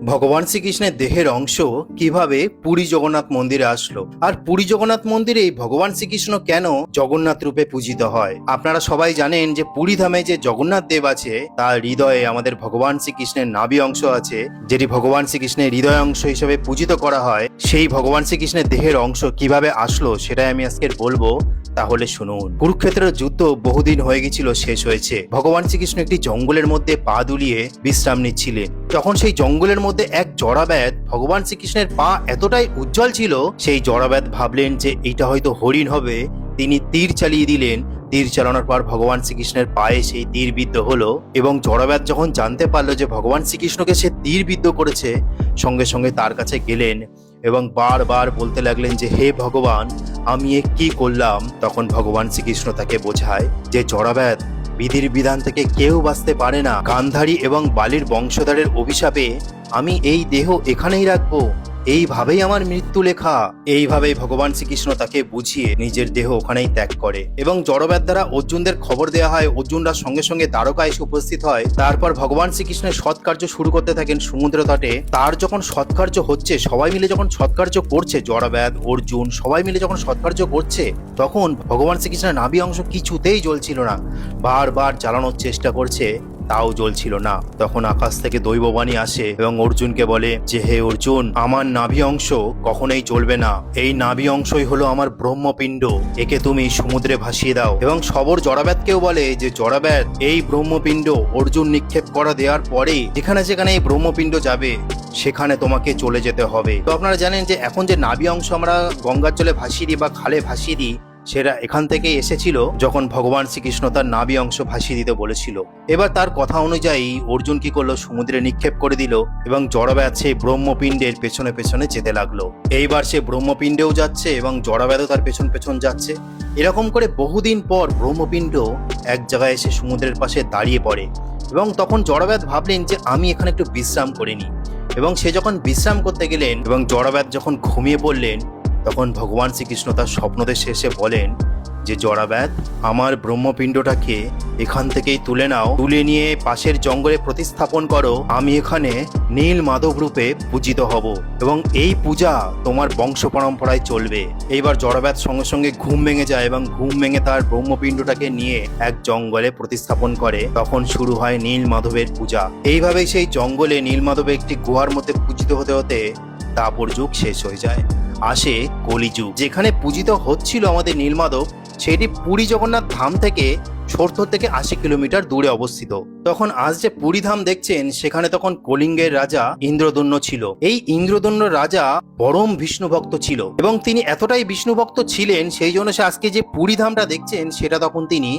ভগবান শ্রীকৃষ্ণের দেহের অংশ কিভাবে পুরী জগন্নাথ মন্দিরে আসলো, আর পুরী জগন্নাথ মন্দিরে ভগবান শ্রীকৃষ্ণ কেন জগন্নাথ রূপে পূজিত হয়। আপনারা সবাই জানেন যে পুরী ধামে যে জগন্নাথ দেব আছে তার হৃদয়ে আমাদের ভগবান শ্রীকৃষ্ণের নাভি অংশ আছে, যেটি ভগবান শ্রীকৃষ্ণের হৃদয় অংশ হিসেবে পূজিত করা হয়। সেই ভগবান শ্রীকৃষ্ণের দেহের অংশ কিভাবে আসলো সেটাই আমি আজকে বলবো, তাহলে শুনুন। কুরুক্ষেত্রের যুদ্ধ বহুদিন হয়ে গেছিল, শেষ হয়েছে। ভগবান শ্রীকৃষ্ণ একটি জঙ্গলের মধ্যে পা দুলিয়ে বিশ্রাম নিচ্ছিলেন। তখন সেই জঙ্গলের মধ্যে এক জড়াব্যাধ, ভগবান শ্রীকৃষ্ণের পা এতটাই উজ্জ্বল ছিল, সেই জড়াব্যাধ ভাবলেন যে এটা হয়তো হরিণ হবে। তিনি তীর চালিয়ে দিলেন। তীর চালানোর পর ভগবান শ্রীকৃষ্ণের পায়ে সেই তীর বিদ্ধ হলো, এবং জড়াব্যাধ যখন জানতে পারলো যে ভগবান শ্রীকৃষ্ণকে সে তীর বিদ্ধ করেছে, সঙ্গে সঙ্গে তার কাছে গেলেন এবং বারবার বলতে লাগলেন যে হে ভগবান, আমি এ কি করলাম। তখন ভগবান শ্রীকৃষ্ণ তাকে বোঝায় যে জড়াব্যাধ, বিধির বিধান থেকে কেউ বাঁচতে পারে না। গান্ধারী এবং বালির বংশধরের অভিশাপে আমি এই দেহ এখানেই রাখবো, এইভাবেই আমার মৃত্যু লেখা। এইভাবেই ভগবান শ্রীকৃষ্ণ তাকে বুঝিয়ে নিজের দেহ ওখানেই ত্যাগ করে, এবং জড়ব্যাধ দ্বারা অর্জুনদের খবর দেওয়া হয়। অর্জুনরা সঙ্গে সঙ্গে দ্বারকা এসে উপস্থিত হয়। তারপর ভগবান শ্রীকৃষ্ণের সৎকার্য শুরু করতে থাকেন সমুদ্র তটে। তার যখন সৎকার্য হচ্ছে, সবাই মিলে যখন সৎকার্য করছে, জড়ব্যাধ, অর্জুন সবাই মিলে যখন সৎকার্য করছে, তখন ভগবান শ্রীকৃষ্ণের নাভি অংশ কিছুতেই জ্বলছিল না। বারবার জ্বালানোর চেষ্টা করছে, তাও জ্বলছিল না। তখন আকাশ থেকে দৈববাণী আসে এবং অর্জুনকে বলে যে হে অর্জুন, আমার নাভি অংশ কখনোই জ্বলবে না। এই নাভি অংশই হলো আমার ব্রহ্মপিণ্ড, একে তুমি সমুদ্রে ভাসিয়ে দাও। এবং সবর জড়াব্যাধকেও বলে যে জড়াব্যাধ, এই ব্রহ্মপিণ্ড অর্জুন নিক্ষেপ করা দেওয়ার পরে যেখানে যেখানে এই ব্রহ্মপিণ্ড যাবে সেখানে তোমাকে চলে যেতে হবে। তো আপনারা জানেন যে এখন যে নাভি অংশ আমরা গঙ্গার জলে ভাসিয়ে দিই বা খালে ভাসিয়ে দিই, সেটা এখান থেকে এসেছিল যখন ভগবান শ্রীকৃষ্ণ তার নাভি অংশ ভাসিয়ে দিতে বলেছিল। এবার তার কথা অনুযায়ী অর্জুন কি করলো, সমুদ্রে নিক্ষেপ করে দিল, এবং জড়ব্যাধ সেই ব্রহ্মপিণ্ডের পেছনে পেছনে যেতে লাগলো। এইবার সে ব্রহ্মপিণ্ডেও যাচ্ছে এবং জড়ব্যাধও তার পেছন পেছন যাচ্ছে। এরকম করে বহুদিন পর ব্রহ্মপিণ্ড এক জায়গায় এসে সমুদ্রের পাশে দাঁড়িয়ে পড়ে, এবং তখন জড়ব্যাধ ভাবলেন যে আমি এখানে একটু বিশ্রাম করে নিই। এবং সে যখন বিশ্রাম করতে গেলেন এবং জড়ব্যাধ যখন ঘুমিয়ে পড়লেন, তখন ভগবান শ্রীকৃষ্ণ তার স্বপ্নদেশে এসে বলেন যে জড়াব্যাধ, আমার ব্রহ্মপিণ্ডটাকে এখান থেকেই তুলে নাও, তুলে নিয়ে পাশের জঙ্গলে প্রতিস্থাপন করো। আমি এখানে নীল মাধব রূপে পূজিত হব, এবং এই পূজা তোমার বংশ পরম্পরায় চলবে। এইবার জড়াব্যাধ সঙ্গে সঙ্গে ঘুম ভেঙে যায় এবং ঘুম ভেঙে তার ব্রহ্মপিণ্ডটাকে নিয়ে এক জঙ্গলে প্রতিস্থাপন করে। তখন শুরু হয় নীল মাধবের পূজা। এইভাবেই সেই জঙ্গলে নীল মাধবের একটি গুহার মধ্যে পূজিত হতে হতে দাপর যুগ শেষ হয়ে যায়। আসে কলিযুগ, যেখানে পূজিত হচ্ছিল আমাদের নীলমাধব, সেটি পুরী জগন্নাথ ধাম থেকে ৭০ থেকে ৮০ কিলোমিটার দূরে অবস্থিত। তখন আজ যে পুরী ধাম দেখছেন, সেখানে তখন কলিঙ্গের রাজা ইন্দ্রদন্য ছিল। এই ইন্দ্রদন্য রাজা পরম বিষ্ণু ভক্ত ছিল, এবং তিনি এতটাই বিষ্ণু ভক্ত ছিলেন, সেই জন্য সে আজকে যে পুরী ধামটা দেখছেন সেটা তখন তিনি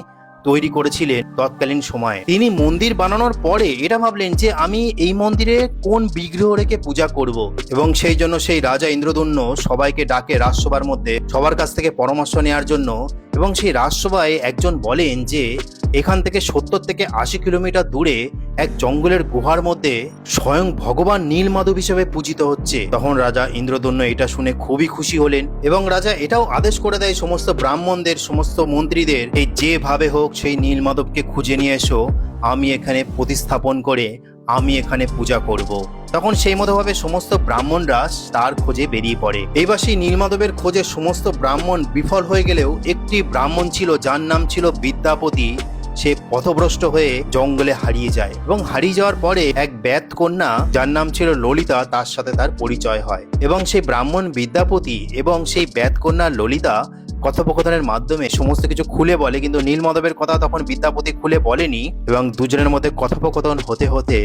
তৈরি করেছিলেন তৎকালীন সময়ে। তিনি মন্দির বানানোর পরে এটা ভাবলেন যে আমি এই মন্দিরে কোন বিগ্রহ রেখে পূজা করব, এবং সেই জন্য সেই রাজা ইন্দ্রদন্য সবাইকে ডাকে রাজসভার মধ্যে, সবার কাছ থেকে পরামর্শ নেওয়ার জন্য। এবং সেই রাজসভায় একজন বলেন যে এখান থেকে ৭০ থেকে ৮০ কিলোমিটার দূরে এক জঙ্গলের গুহার মধ্যে স্বয়ং ভগবান নীলমাধব হিসেবে পূজিত হচ্ছে। তখন রাজা ইন্দ্রদন্য এটা শুনে খুবই খুশি হলেন, এবং রাজা এটাও আদেশ করে দেয় সমস্ত ব্রাহ্মণদের, সমস্ত মন্ত্রীদের, এই যেভাবে হোক সেই নীলমাধবকে খুঁজে নিয়ে এসো, আমি এখানে প্রতিস্থাপন করে আমি এখানে পূজা করব। তখন সেই মতোভাবে সমস্ত ব্রাহ্মণরা তার খোঁজে বেরিয়ে পড়ে। এইবার সেই নীলমাধবের খোঁজে সমস্ত ব্রাহ্মণ বিফল হয়ে গেলেও একটি ব্রাহ্মণ ছিল যার নাম ছিল বিদ্যাপতি। সে পথভ্রষ্ট হয়ে জঙ্গলে হারিয়ে যায়, এবং হারিয়ে যাওয়ার পরে এক ব্যাত কন্যা যার নাম ছিল ললিতা, তার সাথে তার পরিচয় হয়। এবং সেই ব্রাহ্মণ বিদ্যাপতি এবং সেই ব্যাত কন্যা ললিতা কথোপকথনের মাধ্যমে সমস্ত কিছু খুলে বলে, কিন্তু নীলমাধবের কথা তখন বিদ্যাপতি খুলে বলেনি, এবং দুজনের মধ্যে কথোপকথন হতে হতে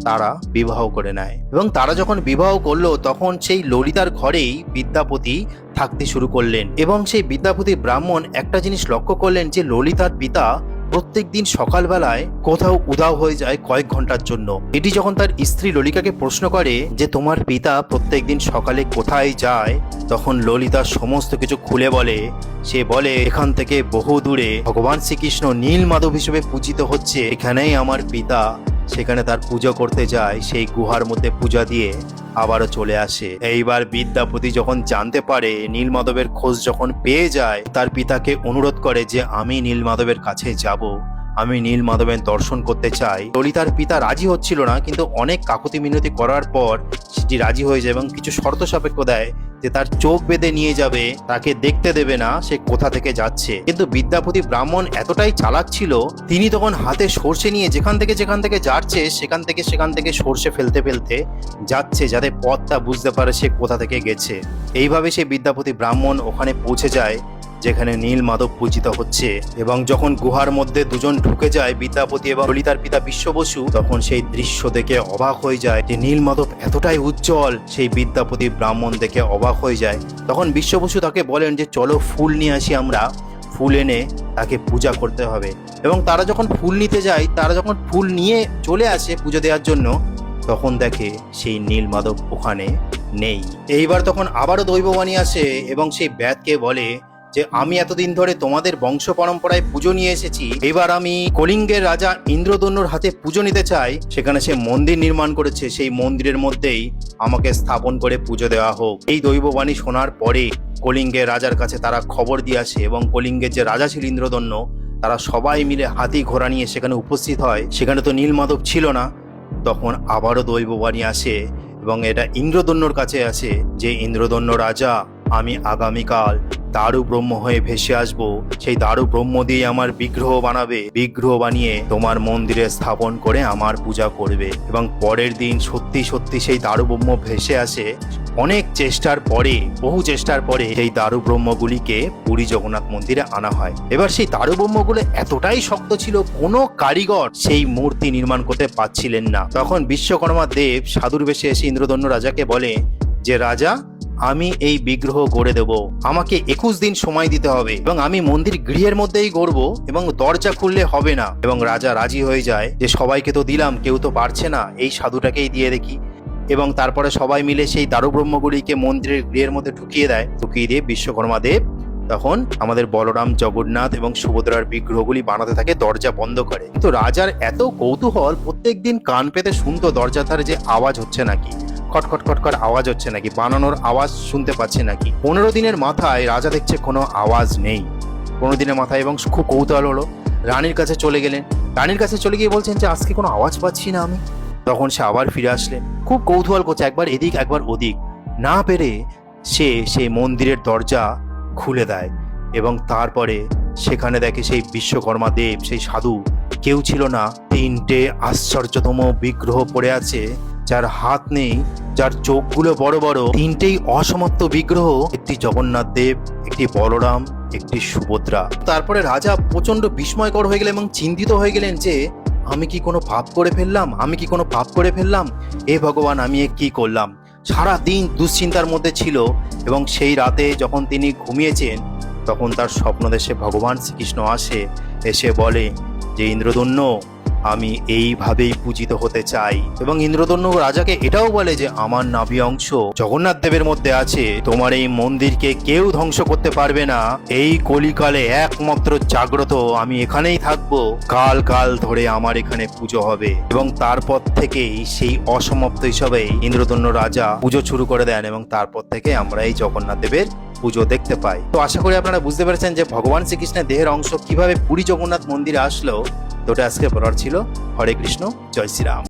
তারা বিবাহ করে নেয়। এবং তারা যখন বিবাহ করলো, তখন সেই ললিতার ঘরেই বিদ্যাপতি থাকতে শুরু করলেন। এবং সেই বিদ্যাপতি ব্রাহ্মণ একটা জিনিস লক্ষ্য করলেন যে ললিতার পিতা প্রত্যেক দিন সকালবেলায় কোথাও উধাও হয়ে যায় কয়েক ঘন্টার জন্য। এটি যখন তার স্ত্রী ললিতাকে প্রশ্ন করে যে তোমার পিতা প্রত্যেক দিন সকালে কোথায় যায়, তখন ললিতা সমস্ত কিছু খুলে বলে। সে বলে এখান থেকে বহু দূরে ভগবান শ্রীকৃষ্ণ নীলমাধব হিসেবে পূজিত হচ্ছে, এখানেই আমার পিতা সেখানে তার পুজো করতে যায়, সেই গুহার মধ্যে পূজা দিয়ে আবারও চলে আসে। এইবার বিদ্যাপতি যখন জানতে পারে, নীলমাধবের খোঁজ যখন পেয়ে যায়, তার পিতাকে অনুরোধ করে যে আমি নীলমাধবের কাছে যাব, আমি নীল মাধবের দর্শন করতে চাই। ললিতার পিতা রাজি হচ্ছিল না, কিন্তু অনেক কাকুতি মিনতি করার পর সেটি রাজি হয়ে যায় এবং কিছু শর্ত সাপেক্ষ দেয় যে তার চোখ বেঁধে নিয়ে যাবে, তাকে দেখতে দেবে না সে কোথা থেকে যাচ্ছে। কিন্তু বিদ্যাপতি ব্রাহ্মণ এতটাই চালাক ছিল, তিনি তখন হাতে সর্ষে নিয়ে যেখান থেকে যাচ্ছে সেখান থেকে সর্ষে ফেলতে ফেলতে যাচ্ছে, যাতে পথটা বুঝতে পারে সে কোথা থেকে গেছে। এইভাবে সে বিদ্যাপতি ব্রাহ্মণ ওখানে পৌঁছে যায় যেখানে নীল মাধব পূজিত হচ্ছে। এবং যখন গুহার মধ্যে দুজন ঢুকে যায়, বিদ্যাপতি এবং ললিতার পিতা বিশ্ব বসু, তখন সেই দৃশ্য দেখে অবাক হয়ে যায় যে নীল মাধব এতটাই উজ্জ্বল। সেই বিদ্যাপতি ব্রাহ্মণ দেখে অবাক হয়ে যায়। তখন বিশ্ব বসু তাকে বলেন যে চলো ফুল নিয়ে আসি, আমরা ফুল এনে তাকে পূজা করতে হবে। এবং তারা যখন ফুল নিতে যায়, তারা যখন ফুল নিয়ে চলে আসে পুজো দেওয়ার জন্য, তখন দেখে সেই নীল মাধব ওখানে নেই। এইবার তখন আবারও দৈববাণী আসে এবং সেই ব্যাধকে বলে যে আমি এতদিন ধরে তোমাদের বংশ পরম্পরায় পুজো নিয়ে এসেছি, এবার আমি কলিঙ্গের রাজা ইন্দ্রদন্যুর হাতে পুজো নিতে চাই। সেখানে সে মন্দির নির্মাণ করেছে, সেই মন্দিরের মধ্যেই আমাকে স্থাপন করে পুজো দেওয়া হোক। এই দৈববাণী শোনার পরে কলিঙ্গের রাজার কাছে তারা খবর দিয়ে আসে এবং কলিঙ্গের যে রাজা ছিল ইন্দ্রদন্য, তারা সবাই মিলে হাতি ঘোড়া নিয়ে সেখানে উপস্থিত হয়। সেখানে তো নীল মাধব ছিল না। তখন আবারও দৈববাণী আসে এবং এটা ইন্দ্রদন্যর কাছে আসে যে ইন্দ্রদন্য রাজা, আমি আগামীকাল দারু ব্রহ্ম হয়ে ভেসে আসব, সেই দারু ব্রহ্ম দিয়ে আমার বিগ্রহ বানাবে, বিগ্রহ বানিয়ে তোমার মন্দিরে স্থাপন করে আমার পূজা করবে। এবং পরের দিন সত্যি সত্যি সেই দারু ব্রহ্ম ভেসে আসে। অনেক চেষ্টার পরে, বহু চেষ্টার পরে সেই দারু ব্রহ্মগুলিকে পুরী জগন্নাথ মন্দিরে আনা হয়। এবার সেই দারু ব্রহ্মগুলো এতটাই শক্ত ছিল, কোনো কারিগর সেই মূর্তি নির্মাণ করতে পারছিলেন না। তখন বিশ্বকর্মা দেব সাধুর বেশে এসে ইন্দ্রদন্য রাজাকে বলে যে রাজা, আমি এই বিগ্রহ গড়ে দেব, আমাকে 21 দিন সময় দিতে হবে এবং আমি মন্দির গৃহের মধ্যেই গড়ব এবং দরজা খুললে হবে না। এবং রাজা রাজি হয়ে যায় যে সবাইকে তো দিলাম, কেউ তো পারছে না, এই সাধুটাকেই দিয়ে দেখি। এবং তারপরে সবাই মিলে সেই দারুব্রহ্মগুলিকে মন্দিরের গৃহের মধ্যে ঢুকিয়ে দেয়। ঢুকিয়ে দিয়ে বিশ্বকর্মা দেব তখন আমাদের বলরাম, জগন্নাথ এবং সুভদ্রার বিগ্রহগুলি বানাতে থাকে, দরজা বন্ধ করে। কিন্তু রাজার এত কৌতূহল, প্রত্যেকদিন কান পেতে শুনতো দরজার ধারে যে আওয়াজ হচ্ছে নাকি, খটখট খটখট আওয়াজ হচ্ছে নাকি, বানানোর আওয়াজ শুনতে পাচ্ছে নাকি। 15 দিনের মাথায় রাজা দেখছে কোনো আওয়াজ নেই। 15 দিনের মাথায় এবং খুব কৌতূহল হলো, রানীর কাছে চলে গেলেন। রানীর কাছে চলে গিয়ে বলছেন যে আজকে কোনো আওয়াজ পাচ্ছি না আমি। তখন সে আবার ফিরে আসলেন, খুব কৌতূহল করছে, একবার এদিক একবার ওদিক। না পেরে সে সেই মন্দিরের দরজা খুলে দেয় এবং তারপরে সেখানে দেখে সেই বিশ্বকর্মা দেব, সেই সাধু, কেউ ছিল না। 3টে আশ্চর্যতম বিগ্রহ পড়ে আছে, যার হাত নেই, যার চোখগুলো বড় বড়। 3টেই অসমাপ্ত বিগ্রহ, একটি জগন্নাথ দেব, একটি বলরাম, একটি সুভদ্রা। তারপরে রাজা প্রচন্ড বিস্ময়কর হয়ে গেলেন এবং চিন্তিত হয়ে গেলেন যে আমি কি কোনো পাপ করে ফেললাম, আমি কি কোনো পাপ করে ফেললাম, এ ভগবান আমি এ কি করলাম। সারা দিন দুশ্চিন্তার মধ্যে ছিল এবং সেই রাতে যখন তিনি ঘুমিয়েছেন, তখন তার স্বপ্নদেশে ভগবান শ্রীকৃষ্ণ আসে, এসে বলে যে ইন্দ্রদন্য, আমি এইভাবেই পূজিত হতে চাই। এবং ইন্দ্রদন্য রাজাকে এটাও বলে যে আমার নাভি অংশ জগন্নাথ দেবের মধ্যে আছে, তোমার এই মন্দিরকে কেউ ধ্বংস করতে পারবে না। এই কলিকালে একমাত্র জাগ্রত আমি এখানেই থাকবো, কাল কাল ধরে আমার এখানে পুজো হবে। এবং তারপর থেকেই সেই অসমাপ্ত হিসাবে ইন্দ্রদন্য রাজা পুজো শুরু করে দেন এবং তারপর থেকে আমরা এই জগন্নাথ দেবের পুজো দেখতে পাই। তো আশা করি আপনারা বুঝতে পেরেছেন যে ভগবান শ্রীকৃষ্ণের দেহের অংশ কিভাবে পুরী জগন্নাথ মন্দিরে আসলো। তো ওটা আজকে বলার ছিল। হরে কৃষ্ণ, জয় শ্রীরাম।